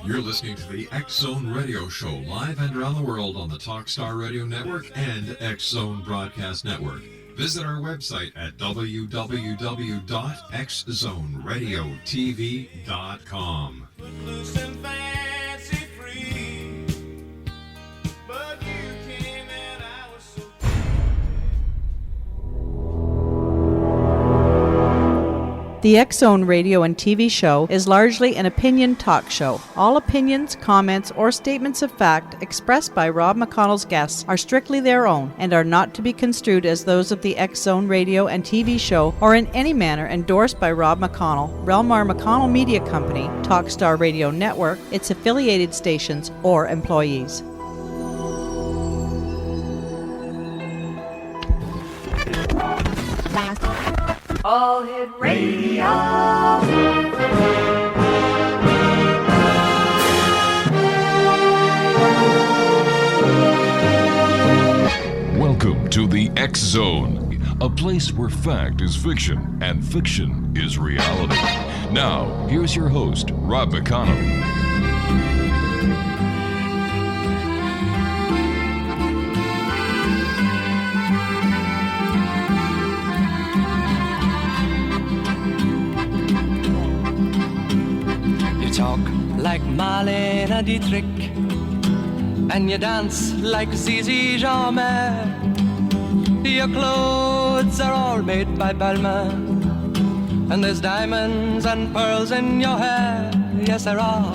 You're listening to the X Zone Radio Show, live and around the world on the Talkstar Radio Network and X Zone Broadcast Network. Visit our website at www.xzoneradiotv.com. The X Zone radio and TV show is largely an opinion talk show. All opinions, comments, or statements of fact expressed by Rob McConnell's guests are strictly their own and are not to be construed as those of the X Zone radio and TV show or in any manner endorsed by Rob McConnell, Relmar McConnell Media Company, Talkstar Radio Network, its affiliated stations, or employees. All Hit Radio. Welcome to the X Zone, a place where fact is fiction and fiction is reality. Now, here's your host, Rob McConnell. Talk like Marlene Dietrich, and you dance like Zizi Jeanmaire. Your clothes are all made by Balmain, and there's diamonds and pearls in your hair. Yes, there are.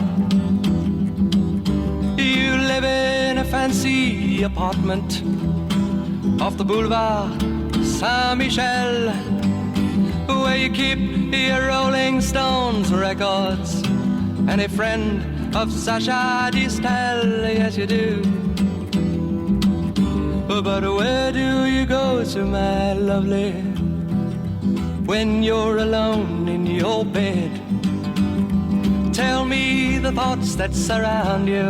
You live in a fancy apartment off the boulevard Saint-Michel, where you keep your Rolling Stones records and a friend of Sacha Distel, yes you do. But where do you go to, my lovely, when you're alone in your bed? Tell me the thoughts that surround you.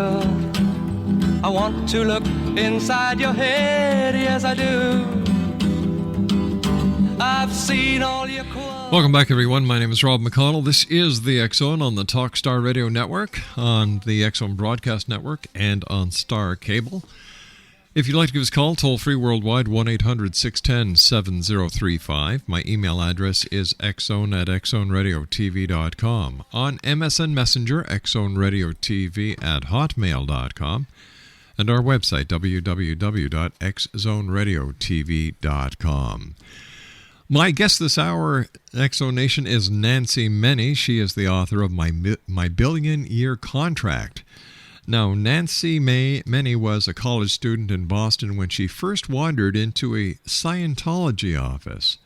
I want to look inside your head, yes I do. I've seen all your Welcome back, everyone. My name is Rob McConnell. This is the X Zone on the Talkstar Radio Network, on the X Zone Broadcast Network, and on Star Cable. If you'd like to give us a call, toll-free worldwide, 1-800-610-7035. My email address is xzone@xzoneradiotv.com. On MSN Messenger, xzoneradiotv@hotmail.com. And our website, www.xzoneradiotv.com. My guest this hour, X-Zone Nation, is Nancy Meny. She is the author of My Billion-Year Contract. Now, Nancy Meny was a college student in Boston when she first wandered into a Scientology office.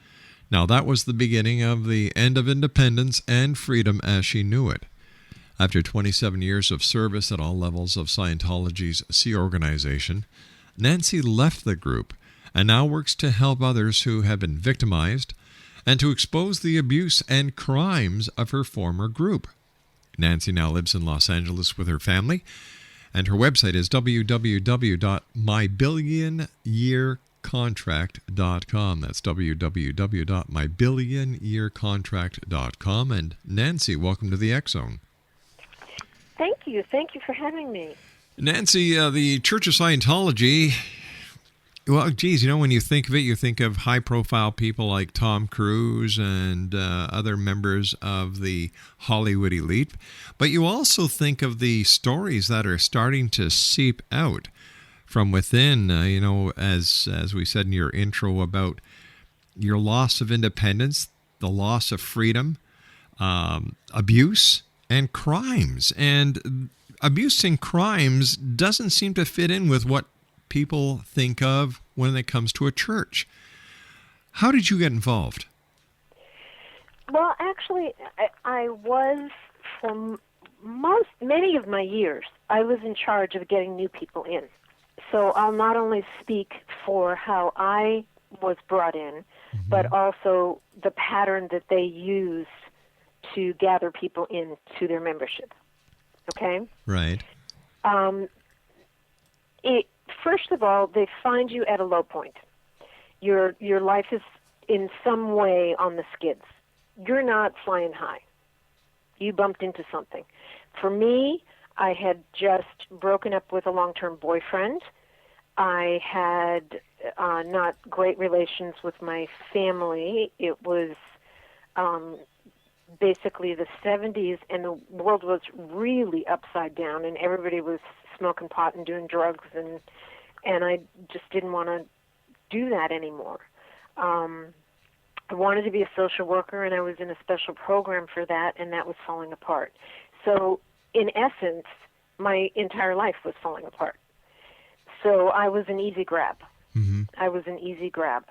Now, that was the beginning of the end of independence and freedom as she knew it. After 27 years of service at all levels of Scientology's C organization, Nancy left the group and now works to help others who have been victimized and to expose the abuse and crimes of her former group. Nancy now lives in Los Angeles with her family, and her website is www.mybillionyearcontract.com. That's www.mybillionyearcontract.com. And Nancy, welcome to the X Zone. Thank you. Thank you for having me. Nancy, the Church of Scientology... Well, geez, you know, when you think of it, you think of high-profile people like Tom Cruise and other members of the Hollywood elite. But you also think of the stories that are starting to seep out from within, you know, as we said in your intro about your loss of independence, the loss of freedom, abuse, and crimes. And abuse and crimes doesn't seem to fit in with what people think of when it comes to a church. How did you get involved? Well, actually, I was, for many of my years, I was in charge of getting new people in. So I'll not only speak for how I was brought in, but also the pattern that they used to gather people into their membership. Okay? Right. First of all, they find you at a low point. Your life is in some way on the skids. You're not flying high. You bumped into something. For me, I had just broken up with a long-term boyfriend. I had not great relations with my family. It was basically the 70s, and the world was really upside down, and everybody was smoking pot and doing drugs, and I just didn't want to do that anymore. I wanted to be a social worker, and I was in a special program for that, and that was falling apart. So, in essence, my entire life was falling apart. So I was an easy grab. Mm-hmm. I was an easy grab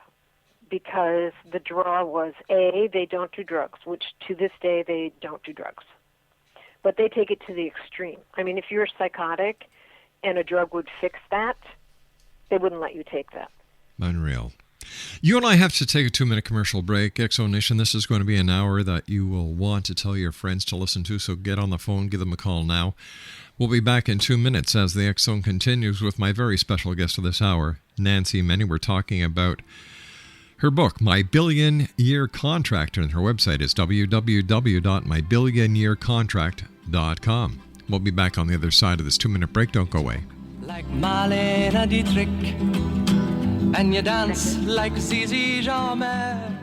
because the draw was, A, they don't do drugs, which to this day they don't do drugs. But they take it to the extreme. I mean, if you're psychotic and a drug would fix that, they wouldn't let you take that. Unreal. You and I have to take a 2-minute commercial break. X-Zone Nation, this is going to be an hour that you will want to tell your friends to listen to, so get on the phone, give them a call now. We'll be back in 2 minutes as the X-Zone continues with my very special guest of this hour, Nancy Meny. We're talking about her book, My Billion-Year Contract, and her website is www.mybillionyearcontract.com. We'll be back on the other side of this 2-minute break. Don't go away. Like Marlene Dietrich, and you dance like Zizi Jeanmaire.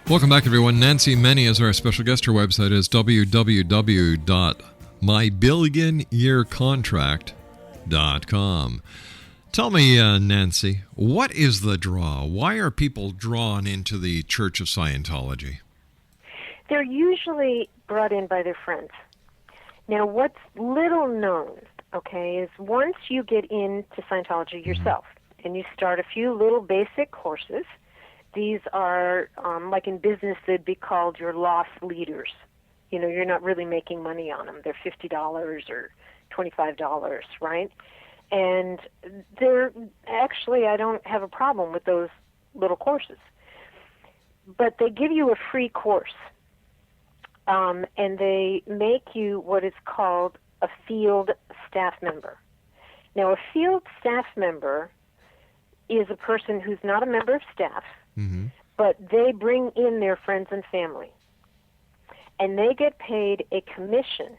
Welcome back, everyone. Nancy Meny is our special guest. Her website is www.mybillionyearcontract.com. Tell me, Nancy, what is the draw? Why are people drawn into the Church of Scientology? They're usually brought in by their friends. Now, what's little known, okay, is once you get into Scientology yourself and you start a few little basic courses, these are, like in business, they'd be called your lost leaders. You know, you're not really making money on them. They're $50 or $25, right? And they're actually, I don't have a problem with those little courses. But they give you a free course, and they make you what is called a field staff member. Now, a field staff member is a person who's not a member of staff, but they bring in their friends and family. And they get paid a commission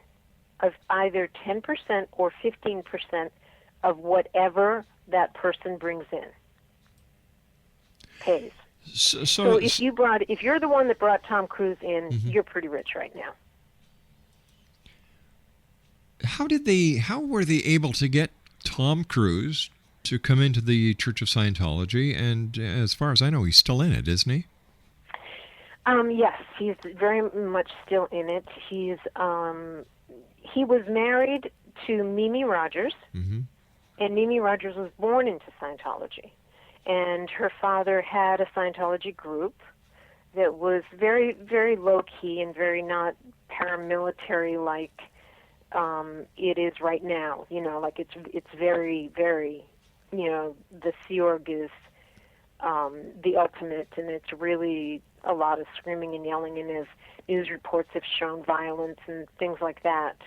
of either 10% or 15% of whatever that person brings in. Pays. So if you're the one that brought Tom Cruise in, you're pretty rich right now. How were they able to get Tom Cruise to come into the Church of Scientology? And as far as I know, he's still in it, isn't he? Yes, he's very much still in it. He was married to Mimi Rogers, and Mimi Rogers was born into Scientology. And her father had a Scientology group that was very, very low-key and very not paramilitary-like it is right now. You know, like it's very, very, you know, the Sea Org is the ultimate, and it's really a lot of screaming and yelling, and as news reports have shown, violence and things like that.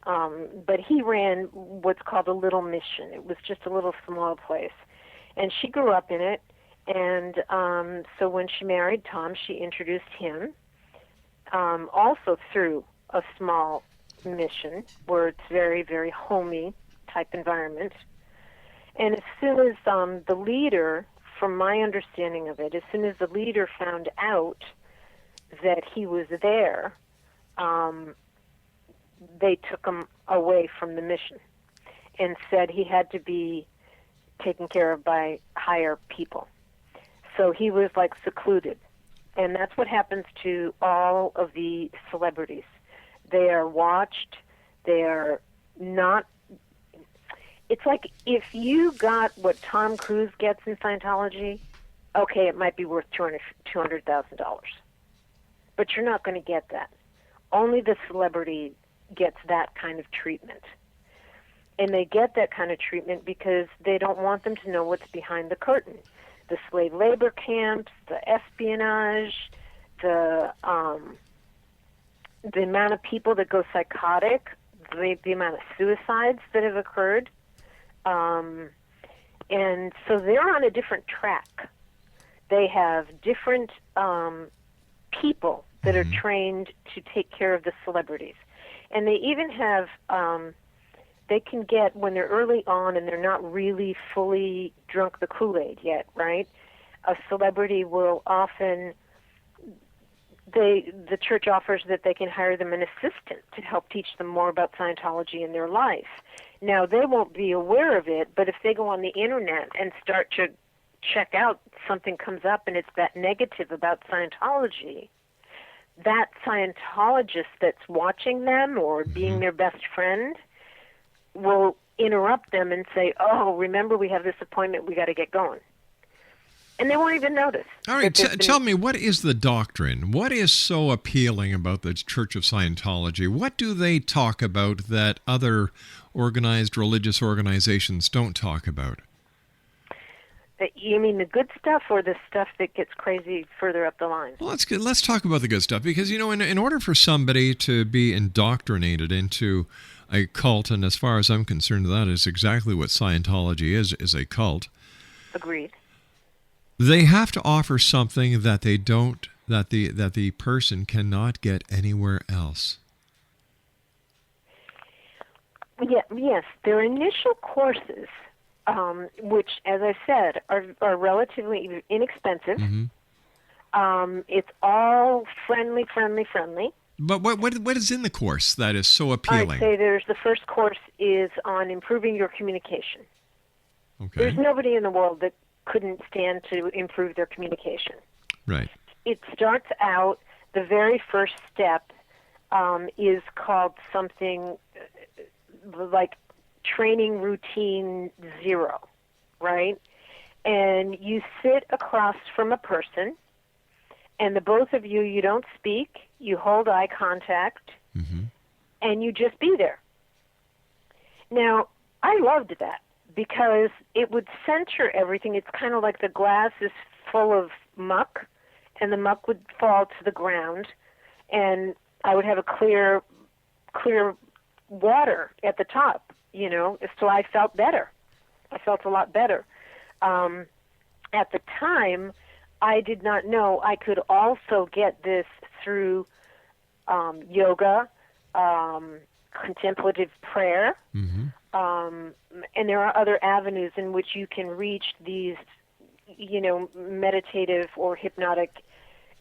But he ran what's called a little mission. It was just a little small place. And she grew up in it, and so when she married Tom, she introduced him also through a small mission where it's very, very homey type environment. And as soon as the leader, from my understanding of it, as soon as the leader found out that he was there, they took him away from the mission and said he had to be taken care of by higher people. So he was like secluded. And that's what happens to all of the celebrities. They are watched. They are not. It's like if you got what Tom Cruise gets in Scientology, okay, it might be worth $200,000. But you're not going to get that. Only the celebrity gets that kind of treatment. And they get that kind of treatment because they don't want them to know what's behind the curtain. The slave labor camps, the espionage, the amount of people that go psychotic, the amount of suicides that have occurred. And so they're on a different track. They have different people that are trained to take care of the celebrities. And they even have, they can get, when they're early on and they're not really fully drunk the Kool-Aid yet, right? A celebrity will often, the church offers that they can hire them an assistant to help teach them more about Scientology in their life. Now, they won't be aware of it, but if they go on the internet and start to check out, something comes up and it's that negative about Scientology, that Scientologist that's watching them or being their best friend will interrupt them and say, oh, remember we have this appointment, we got to get going. And they won't even notice. All right, tell me, what is the doctrine? What is so appealing about the Church of Scientology? What do they talk about that other organized religious organizations don't talk about? You mean the good stuff or the stuff that gets crazy further up the line? Well, let's talk about the good stuff, because, you know, in order for somebody to be indoctrinated into a cult, and as far as I'm concerned, that is exactly what Scientology is a cult. Agreed. They have to offer something that they don't, that the person cannot get anywhere else. Yeah, yes, their initial courses, which, as I said, are relatively inexpensive. It's all friendly. But what is in the course that is so appealing? I'd say the first course is on improving your communication. Okay. There's nobody in the world that couldn't stand to improve their communication. Right. It starts out, the very first step is called something like training routine 0, right? And you sit across from a person, and the both of you don't speak, you hold eye contact, and you just be there. Now, I loved that because it would center everything. It's kind of like the glass is full of muck, and the muck would fall to the ground, and I would have a clear water at the top, you know, so I felt better. I felt a lot better. At the time, I did not know I could also get this through yoga, contemplative prayer, and there are other avenues in which you can reach these, you know, meditative or hypnotic,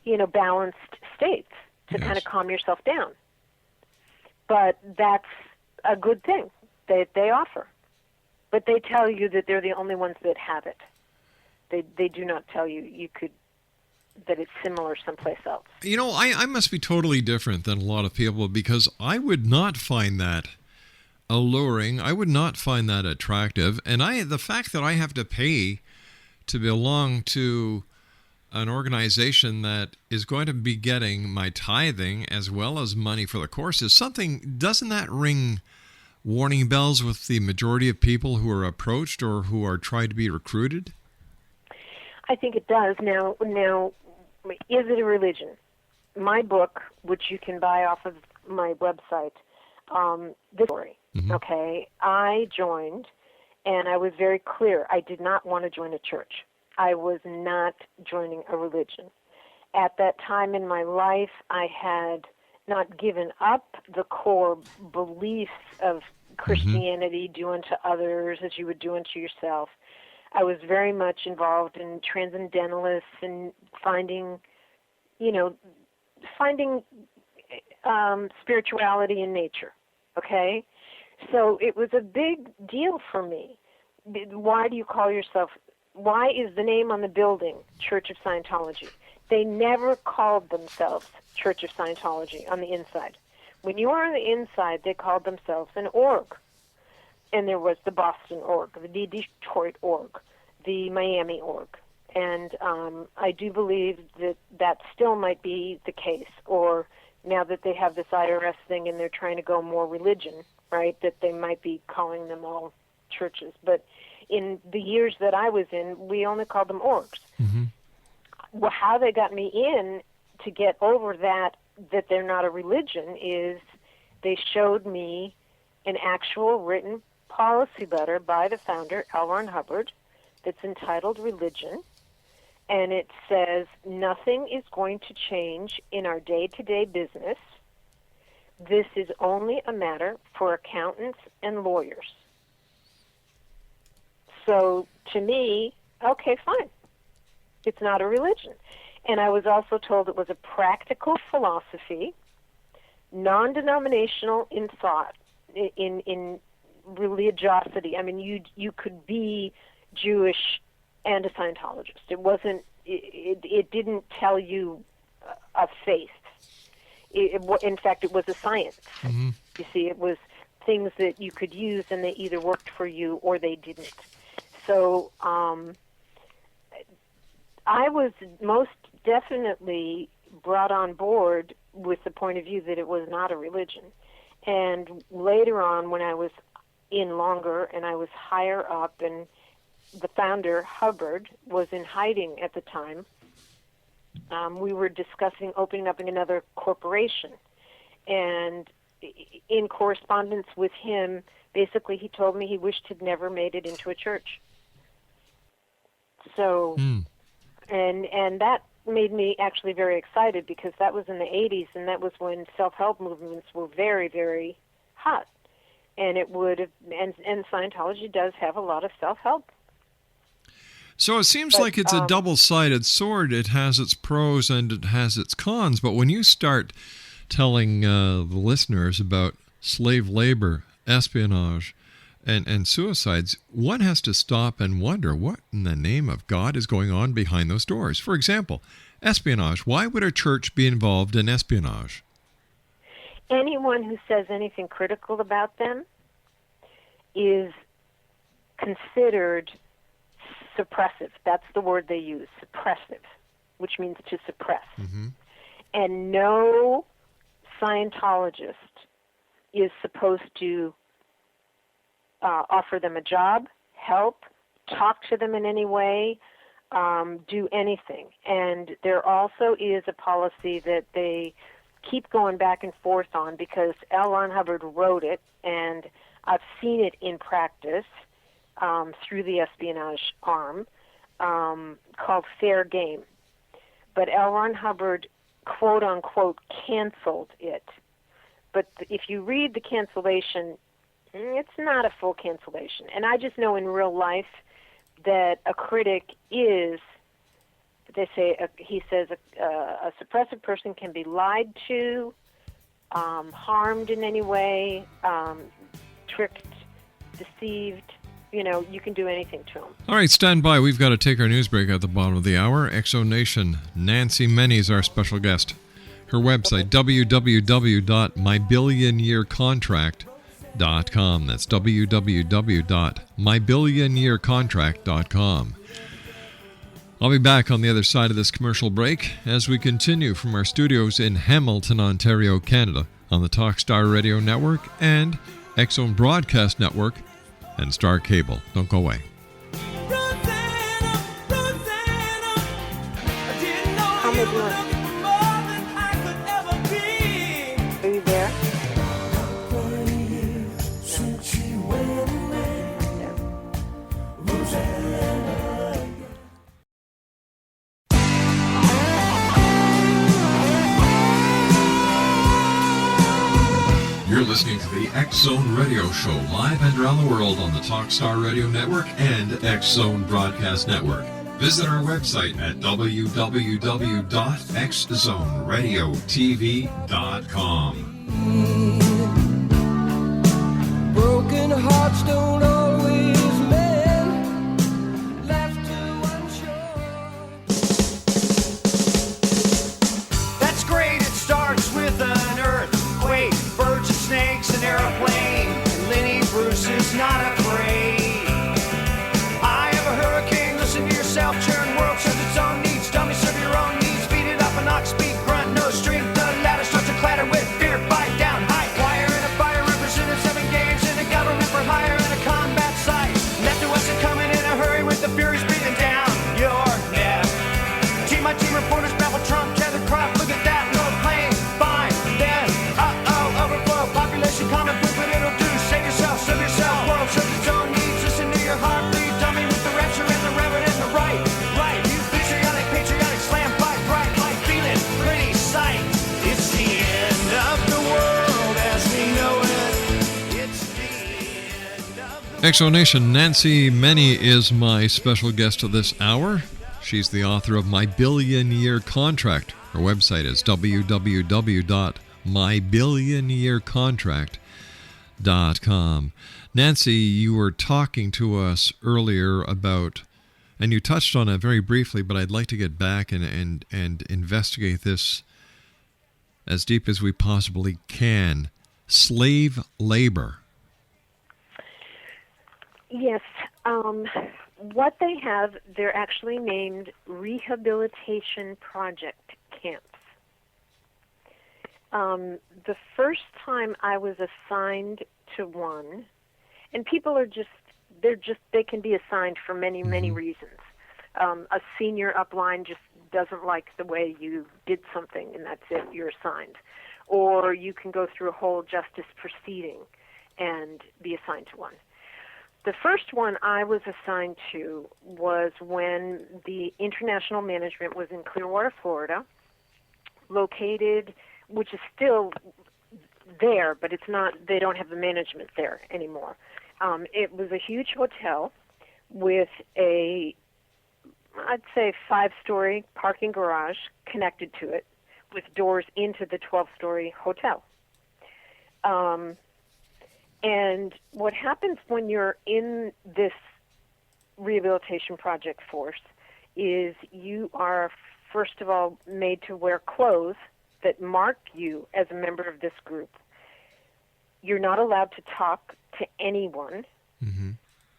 you know, balanced states to kind of calm yourself down. But that's a good thing that they offer. But they tell you that they're the only ones that have it. They do not tell you that it's similar someplace else. You know, I must be totally different than a lot of people, because I would not find that alluring. I would not find that attractive. And the fact that I have to pay to belong to an organization that is going to be getting my tithing as well as money for the courses, doesn't that ring warning bells with the majority of people who are approached or who are trying to be recruited? I think it does. Now, is it a religion? My book, which you can buy off of my website, this story, okay, I joined, and I was very clear. I did not want to join a church. I was not joining a religion. At that time in my life, I had not given up the core beliefs of Christianity, do unto others as you would do unto yourself. I was very much involved in transcendentalists and finding spirituality in nature, okay? So it was a big deal for me. Why do you call yourself why is the name on the building Church of Scientology? They never called themselves Church of Scientology on the inside. When you were on the inside, they called themselves an org. And there was the Boston org, the Detroit org, the Miami org. And I do believe that that still might be the case. Or now that they have this IRS thing and they're trying to go more religion, right, that they might be calling them all churches. But in the years that I was in, we only called them orgs. Mm-hmm. Well, how they got me in to get over that they're not a religion is they showed me an actual written policy letter by the founder, L. Ron Hubbard, that's entitled Religion, and it says, nothing is going to change in our day-to-day business. This is only a matter for accountants and lawyers. So, to me, okay, fine. It's not a religion. And I was also told it was a practical philosophy, non-denominational in thought, in religiosity. I mean, you could be Jewish and a Scientologist. It wasn't. It didn't tell you a faith. In fact, it was a science. Mm-hmm. You see, it was things that you could use, and they either worked for you or they didn't. So I was most definitely brought on board with the point of view that it was not a religion. And later on, when I was in longer and I was higher up, and the founder, Hubbard, was in hiding at the time, we were discussing opening up another corporation. And in correspondence with him, basically he told me he wished he'd never made it into a church. So, and that made me actually very excited, because that was in the 80s, and that was when self-help movements were very, very hot. And it would have, and Scientology does have a lot of self-help. So it seems like it's a double-sided sword. It has its pros and it has its cons. But when you start telling the listeners about slave labor, espionage, and suicides, one has to stop and wonder what in the name of God is going on behind those doors. For example, espionage. Why would a church be involved in espionage? Anyone who says anything critical about them is considered suppressive. That's the word they use, suppressive, which means to suppress. Mm-hmm. And no Scientologist is supposed to offer them a job, help, talk to them in any way, do anything. And there also is a policy that they keep going back and forth on, because L. Ron Hubbard wrote it, and I've seen it in practice through the espionage arm, called Fair Game. But L. Ron Hubbard, quote-unquote, canceled it. But if you read the cancellation, it's not a full cancellation. And I just know in real life that a critic is, they say, he says a suppressive person can be lied to, harmed in any way, tricked, deceived. You know, you can do anything to them. All right, stand by. We've got to take our news break at the bottom of the hour. Exo Nation, Nancy Meny is our special guest. Her website, www.mybillionyearcontract.com. That's www.mybillionyearcontract.com. I'll be back on the other side of this commercial break as we continue from our studios in Hamilton, Ontario, Canada, on the Talkstar Radio Network and X Zone Broadcast Network and Star Cable. Don't go away. How am I doing? Are you there? You're listening to the X Zone Radio Show, live and around the world on the Talkstar Radio Network and X Zone Broadcast Network. Visit our website at www.xzoneradio.tv.com. Broken hearts don't always mend. Laughter Exonation, Nancy Meny is my special guest of this hour. She's the author of My Billion-Year Contract. Her website is www.mybillionyearcontract.com. Nancy, you were talking to us earlier about, and you touched on it very briefly, but I'd like to get back and investigate this as deep as we possibly can. Slave labor. Yes. What they have, they're actually named rehabilitation project camps. The first time I was assigned to one, and people are they can be assigned for many, many reasons. A senior upline just doesn't like the way you did something, and that's it, you're assigned. Or you can go through a whole justice proceeding and be assigned to one. The first one I was assigned to was when the international management was in Clearwater, Florida, located, which is still there, but it's not, they don't have the management there anymore. It was a huge hotel with I'd say 5-story parking garage connected to it with doors into the 12-story hotel. And what happens when you're in this rehabilitation project force is you are, first of all, made to wear clothes that mark you as a member of this group. You're not allowed to talk to anyone. Mm-hmm.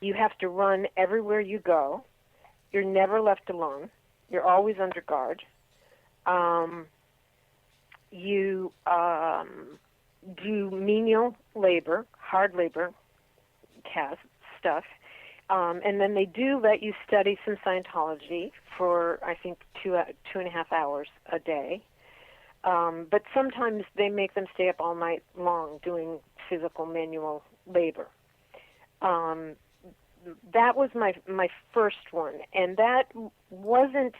You have to run everywhere you go. You're never left alone. You're always under guard. You do menial labor, hard labor, stuff. And then they do let you study some Scientology for, I think, 2.5 hours a day. But sometimes they make them stay up all night long doing physical manual labor. That was my first one. And that wasn't...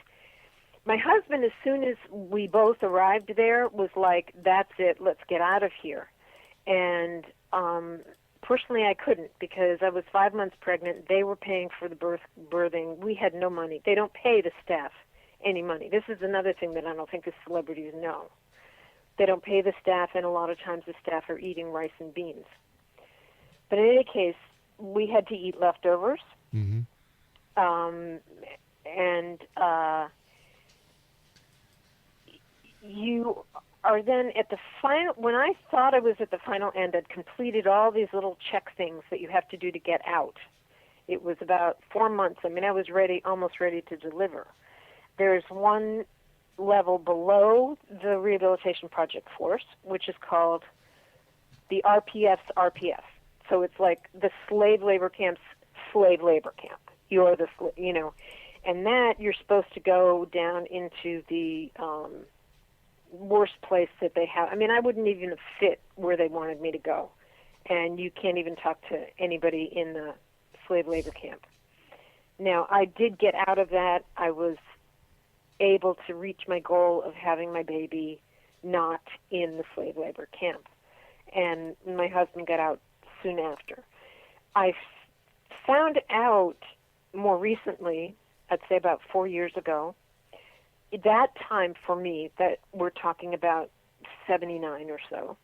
My husband, as soon as we both arrived there, was like, that's it, let's get out of here. And personally, I couldn't because I was 5 months pregnant. They were paying for the birthing. We had no money. They don't pay the staff any money. This is another thing that I don't think the celebrities know. They don't pay the staff, and a lot of times the staff are eating rice and beans. But in any case, we had to eat leftovers. Mm-hmm. You are then at the final, when I thought I was at the final end, I'd completed all these little check things that you have to do to get out. It was about 4 months. I mean, I was almost ready to deliver. There's one level below the Rehabilitation Project Force, which is called the RPF's RPF. So it's like the slave labor camp's slave labor camp. You're the, and that you're supposed to go down into the worst place that they have. I mean, I wouldn't even fit where they wanted me to go. And you can't even talk to anybody in the slave labor camp. Now, I did get out of that. I was able to reach my goal of having my baby not in the slave labor camp. And my husband got out soon after. I found out more recently, I'd say about 4 years ago, that time for me, that we're talking about 79 or so,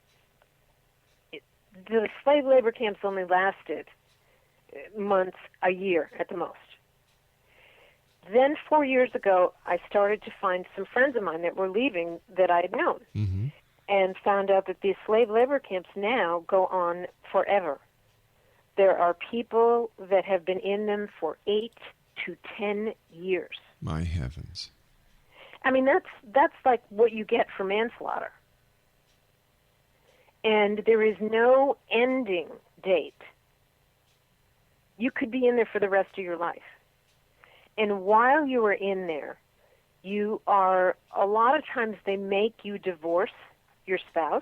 the slave labor camps only lasted months, a year at the most. Then 4 years ago, I started to find some friends of mine that were leaving that I had known, Mm-hmm. and found out that these slave labor camps now go on forever. There are people that have been in them for 8 to 10 years. My heavens. I mean, that's like what you get for manslaughter. And there is no ending date. You could be in there for the rest of your life. And while you are in there, you are, a lot of times they make you divorce your spouse.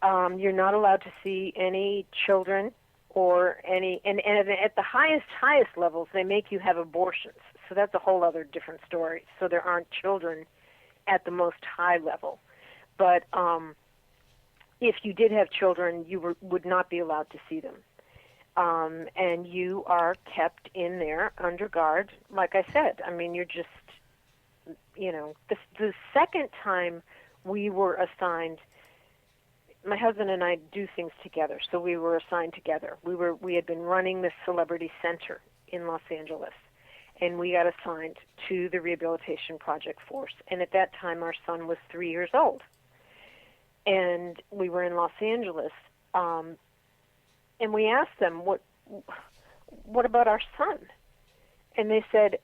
You're not allowed to see any children or any, and at the highest levels, they make you have abortions. So that's a whole other different story. So there aren't children at the most high level. But if you did have children, you would not be allowed to see them. and you are kept in there under guard. Like I said, I mean, you're just, the second time we were assigned, my husband and I do things together, so we were assigned together. We had been running this celebrity center in Los Angeles, and we got assigned to the Rehabilitation Project Force. And at that time, our son was 3 years old. And we were in Los Angeles, and we asked them, what about our son? And they said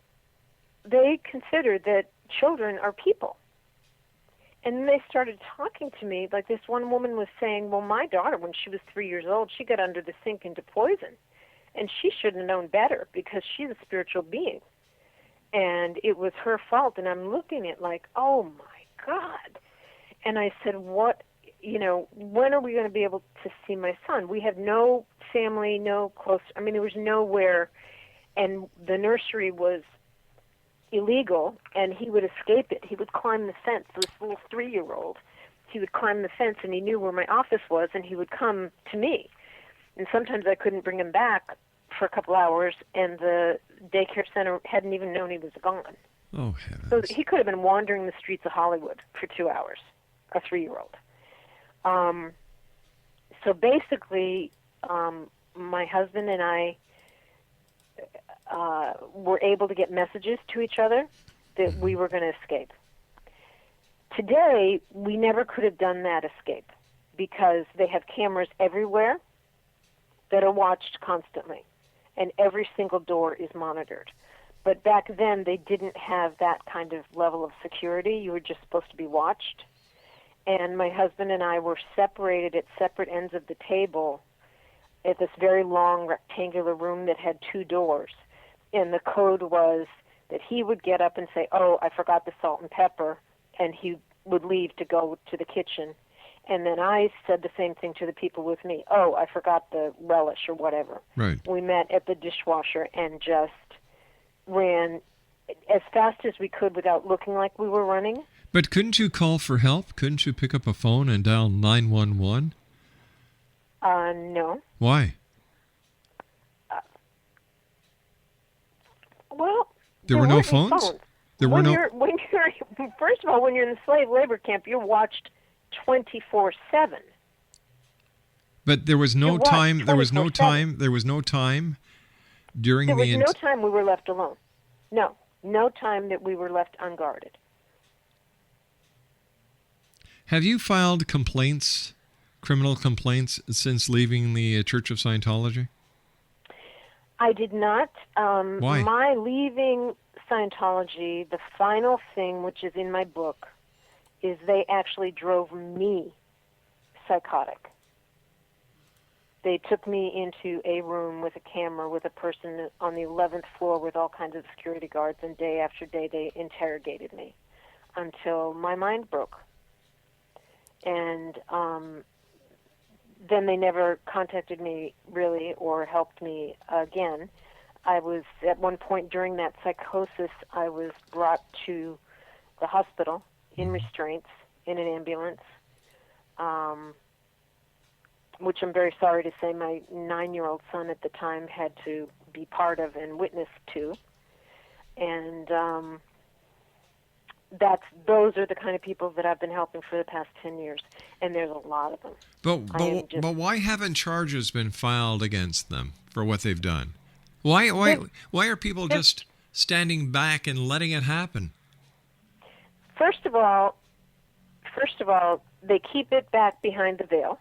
they considered that children are people. And then they started talking to me, like this one woman was saying, well, my daughter, when she was 3 years old, she got under the sink into poison. And she should have known better because she's a spiritual being. And it was her fault. And I'm looking at like, oh, my God. And I said, when are we going to be able to see my son? We have no family, no close, there was nowhere. And the nursery was illegal, and he would escape it. He would climb the fence, this little 3-year-old. He would climb the fence, and he knew where my office was, and he would come to me. And sometimes I couldn't bring him back for a couple hours, and the daycare center hadn't even known he was gone. Oh, heavens. So he could have been wandering the streets of Hollywood for 2 hours, a 3-year-old. So basically, my husband and I were able to get messages to each other that we were going to escape. Today, we never could have done that escape because they have cameras everywhere that are watched constantly, and every single door is monitored. But back then, they didn't have that kind of level of security. You were just supposed to be watched. And my husband and I were separated at separate ends of the table at this very long rectangular room that had 2 doors. And the code was that he would get up and say, oh, I forgot the salt and pepper, and he would leave to go to the kitchen. And then I said the same thing to the people with me. Oh, I forgot the relish or whatever. Right. We met at the dishwasher and just ran as fast as we could without looking like we were running. But couldn't you call for help? Couldn't you pick up a phone and dial 911? No. Why? Well, there were no phones? There were no. First of all, when you're in the slave labor camp, you're watched 24/7. But there was no time. There was no time. There was no time during the. There was no time we were left alone. No time that we were left unguarded. Have you filed complaints, criminal complaints, since leaving the Church of Scientology? I did not. Why? My leaving Scientology, the final thing, which is in my book, is they actually drove me psychotic. They took me into a room with a camera with a person on the 11th floor with all kinds of security guards, and day after day they interrogated me until my mind broke. And then they never contacted me, really, or helped me again. I was, at one point during that psychosis, I was brought to the hospital in restraints in an ambulance, which I'm very sorry to say my 9-year-old son at the time had to be part of and witness to. And those are the kind of people that I've been helping for the past 10 years, and there's a lot of them. But why haven't charges been filed against them for what they've done? Why are people just standing back and letting it happen? First of all, they keep it back behind the veil.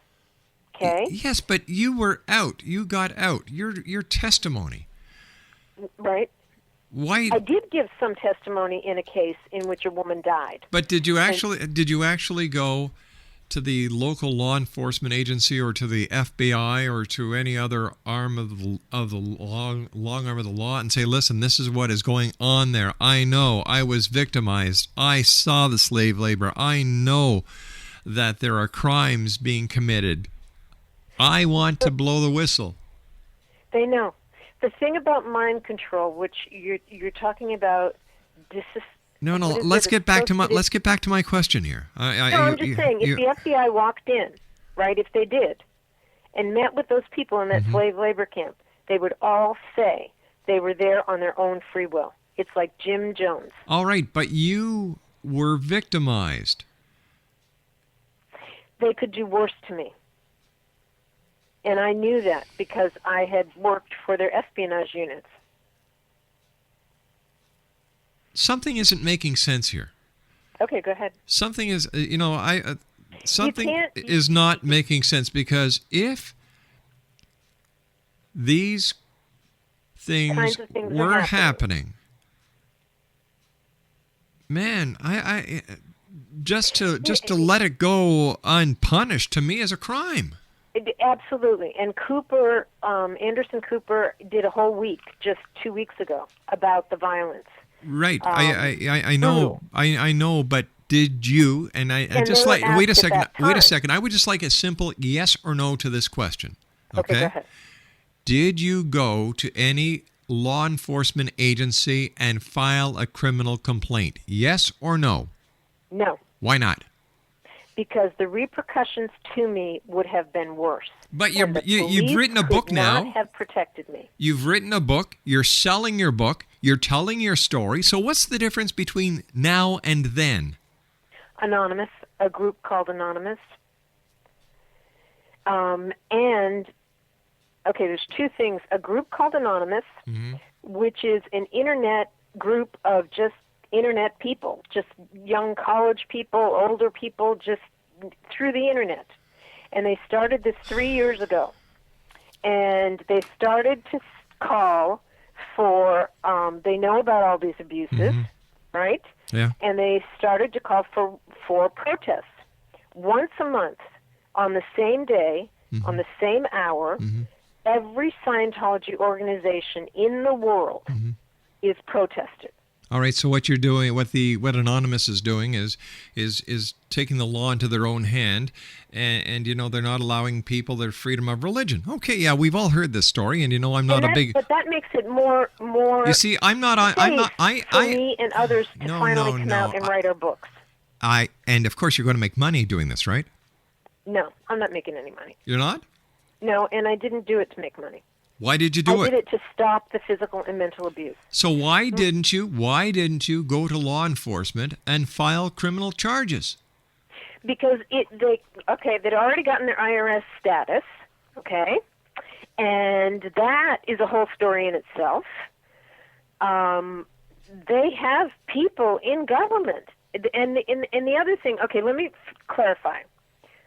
Okay? Yes, but you were out. You got out. Your testimony. Right. Why? I did give some testimony in a case in which a woman died. But did you actually go to the local law enforcement agency or to the FBI or to any other arm of the long arm of the law and say, listen, this is what is going on there. I know I was victimized. I saw the slave labor. I know that there are crimes being committed. I want to blow the whistle. They know. The thing about mind control, which you're talking about, No. Let's get back to my question here. I'm just saying, if the FBI walked in, right? If they did, and met with those people in that slave labor camp, they would all say they were there on their own free will. It's like Jim Jones. All right, but you were victimized. They could do worse to me. And I knew that because I had worked for their espionage units. Something isn't making sense here. Okay, go ahead. Something is, something is not making sense, because if these things were happening, man, I just to let it go unpunished, to me, is a crime. Absolutely. And Cooper, Anderson Cooper, did a whole week just 2 weeks ago about the violence. Right. I know. I know. But did you? And I just like wait a second. Wait a second. I would just like a simple yes or no to this question. Okay. Go ahead. Did you go to any law enforcement agency and file a criminal complaint? Yes or no? No. Why not? Because the repercussions to me would have been worse. But you've written a book now. Not have protected me. You've written a book. You're selling your book. You're telling your story. So what's the difference between now and then? Anonymous, a group called Anonymous. And, okay, there's two things. A group called Anonymous, which is an internet group of just internet people, just young college people, older people, just through the internet. And they started this 3 years ago. And they started to call for, they know about all these abuses, right? Yeah. And they started to call for protests once a month on the same day, on the same hour. Every Scientology organization in the world is protested. All right. So what you're doing, what Anonymous is doing, is taking the law into their own hand, and they're not allowing people their freedom of religion. Okay, yeah, we've all heard this story, and I'm not a big. But that makes it more. You see, I'm not. For me and others to finally come out and write our books. And of course you're going to make money doing this, right? No, I'm not making any money. You're not? No, and I didn't do it to make money. Why did you do it? I did it to stop the physical and mental abuse. So why didn't you go to law enforcement and file criminal charges? Because they'd already gotten their IRS status, okay? And that is a whole story in itself. They have people in government. And the other thing, okay, let me clarify.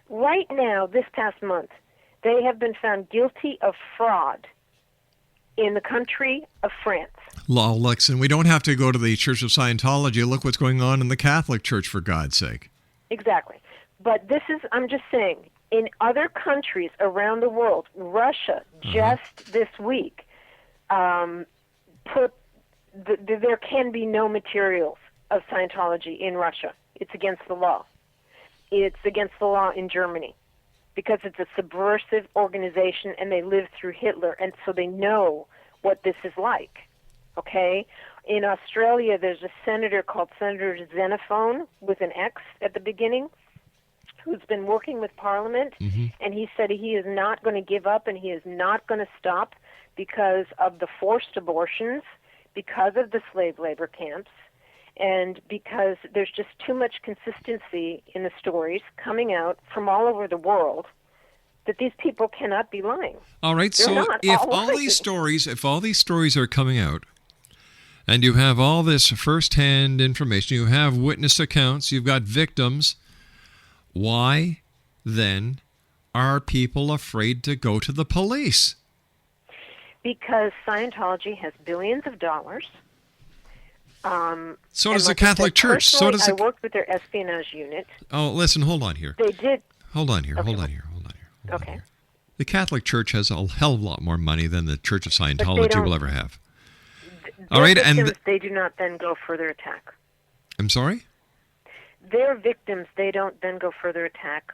Right now, this past month, they have been found guilty of fraud in the country of France. Listen, we don't have to go to the Church of Scientology. Look what's going on in the Catholic Church, for God's sake. Exactly. But I'm just saying, in other countries around the world, Russia, just this week, there can be no materials of Scientology in Russia. It's against the law. It's against the law in Germany, because it's a subversive organization and they lived through Hitler, and so they know what this is like, okay? In Australia, there's a senator called Senator Xenophon, with an X at the beginning, who's been working with Parliament, and he said he is not going to give up and he is not going to stop because of the forced abortions, because of the slave labor camps, and because there's just too much consistency in the stories coming out from all over the world that these people cannot be lying. All right, so if all these stories are coming out, and you have all this first-hand information, you have witness accounts, you've got victims, why then are people afraid to go to the police? Because Scientology has billions of dollars. So does the Catholic Church. So does I worked with their espionage unit. Oh, listen, hold on here. They did. Hold on here. Okay. The Catholic Church has a hell of a lot more money than the Church of Scientology will ever have. All right, victims, they do not then go further attack. I'm sorry? Their victims, they don't then go further attack,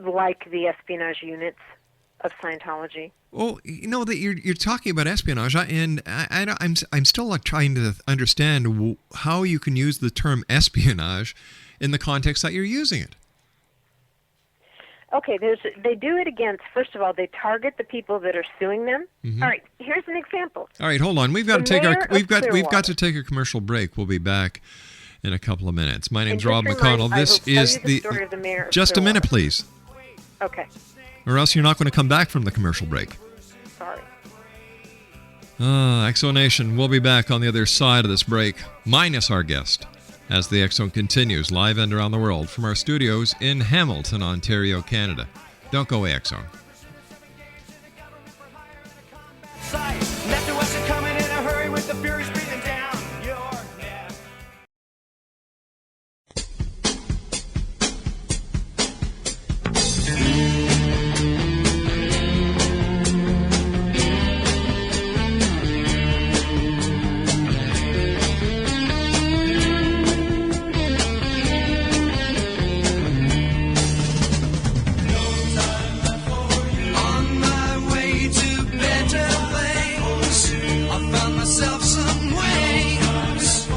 like the espionage units of Scientology. Well, that you're talking about espionage, and I'm still trying to understand how you can use the term espionage in the context that you're using it. Okay, they do it against, first of all, they target the people that are suing them. Mm-hmm. All right, here's an example. All right, hold on. We've got to take a commercial break. We'll be back in a couple of minutes. My name's Rob McConnell. This is the story of the mayor. Just a minute, please. Okay. Or else you're not going to come back from the commercial break. Sorry. Exo Nation, we'll be back on the other side of this break, minus our guest, as the X Zone continues live and around the world from our studios in Hamilton, Ontario, Canada. Don't go away, X Zone. Left to us and coming in a hurry with the furies breathing down your neck. On my way to better things, I found myself some ways.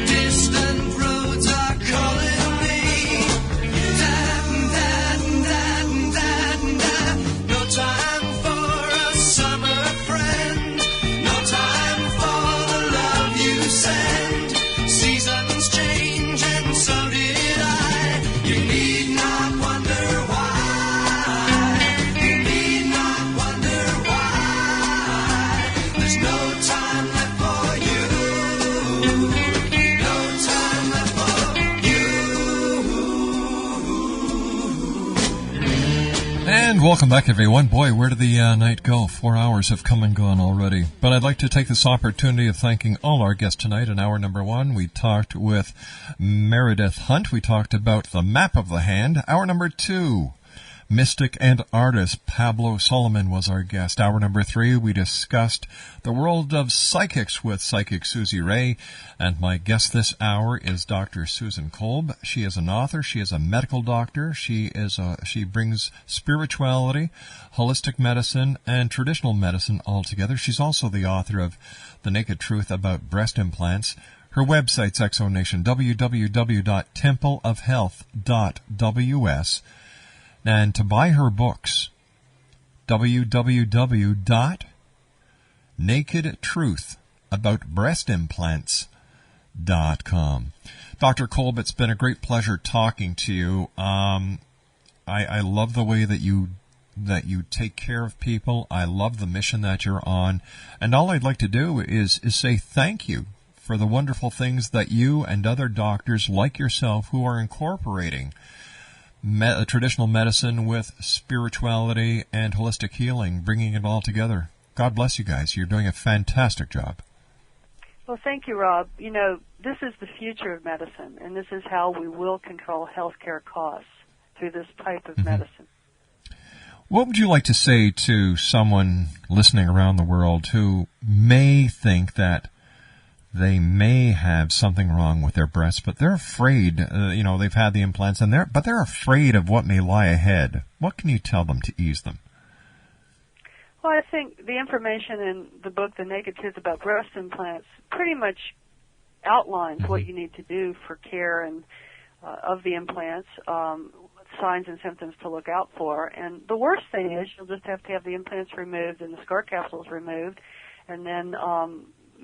Distant roads are calling me. No time for a summer friend. No time for the love you send. Seasons change and so did I. You need not wonder why. You need not wonder why. There's no time left for you. No time left for you. And welcome back, everyone. Boy, where did the night go? 4 hours have come and gone already. But I'd like to take this opportunity of thanking all our guests tonight. In hour number 1, we talked with Meredith Hunt. We talked about the map of the hand. Hour number 2, mystic and artist Pablo Solomon was our guest. Hour number 3, we discussed the world of psychics with psychic Susie Ray. And my guest this hour is Dr. Susan Kolb. She is an author. She is a medical doctor. She brings spirituality, holistic medicine, and traditional medicine all together. She's also the author of The Naked Truth About Breast Implants. Her website's Exonation, www.templeofhealth.ws. And to buy her books, www.nakedtruthAboutBreastImplants.com. Dr. Kolb, it's been a great pleasure talking to you. I love the way that you take care of people. I love the mission that you're on. And all I'd like to do is say thank you for the wonderful things that you and other doctors like yourself who are incorporating traditional medicine with spirituality and holistic healing, bringing it all together. God bless you guys. You're doing a fantastic job. Well, thank you, Rob. You know, this is the future of medicine, and this is how we will control healthcare costs through this type of medicine. What would you like to say to someone listening around the world who may think that they may have something wrong with their breasts, but they're afraid, they've had the implants, but they're afraid of what may lie ahead? What can you tell them to ease them? Well, I think the information in the book, The Naked Truth About Breast Implants, pretty much outlines what you need to do for care and of the implants, signs and symptoms to look out for. And the worst thing is you'll just have to have the implants removed and the scar capsules removed, and then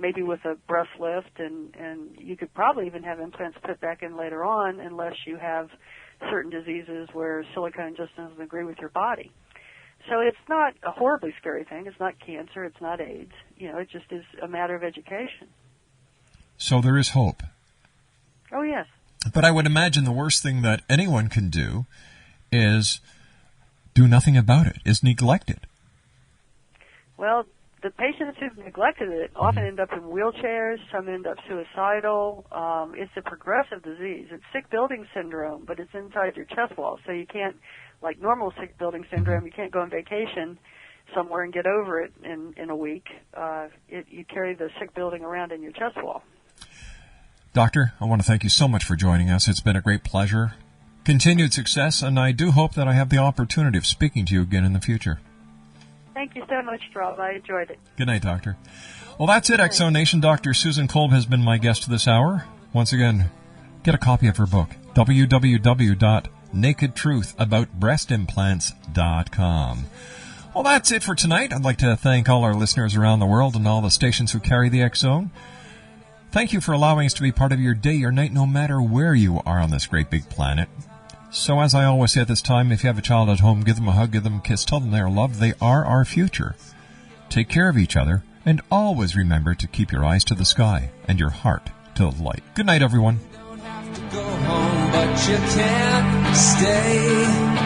maybe with a breast lift, and you could probably even have implants put back in later on unless you have certain diseases where silicone just doesn't agree with your body. So it's not a horribly scary thing. It's not cancer. It's not AIDS. It just is a matter of education. So there is hope. Oh, yes. But I would imagine the worst thing that anyone can do is do nothing about it, is neglect it. Well, the patients who've neglected it often end up in wheelchairs. Some end up suicidal. It's a progressive disease. It's sick building syndrome, but it's inside your chest wall. So you can't, like normal sick building syndrome, you can't go on vacation somewhere and get over it in a week. You carry the sick building around in your chest wall. Doctor, I want to thank you so much for joining us. It's been a great pleasure. Continued success, and I do hope that I have the opportunity of speaking to you again in the future. Thank you so much, Rob. I enjoyed it. Good night, Doctor. Well, that's it, Exo Nation. Dr. Susan Kolb has been my guest this hour. Once again, get a copy of her book, www.nakedtruthAboutBreastImplants.com. nakedtruthaboutbreastimplants.com. Well, that's it for tonight. I'd like to thank all our listeners around the world and all the stations who carry the X Zone. Thank you for allowing us to be part of your day or night, no matter where you are on this great big planet. So as I always say at this time, if you have a child at home, give them a hug, give them a kiss, tell them they are loved. They are our future. Take care of each other, and always remember to keep your eyes to the sky and your heart to the light. Good night, everyone. You don't have to go home, but you can't stay.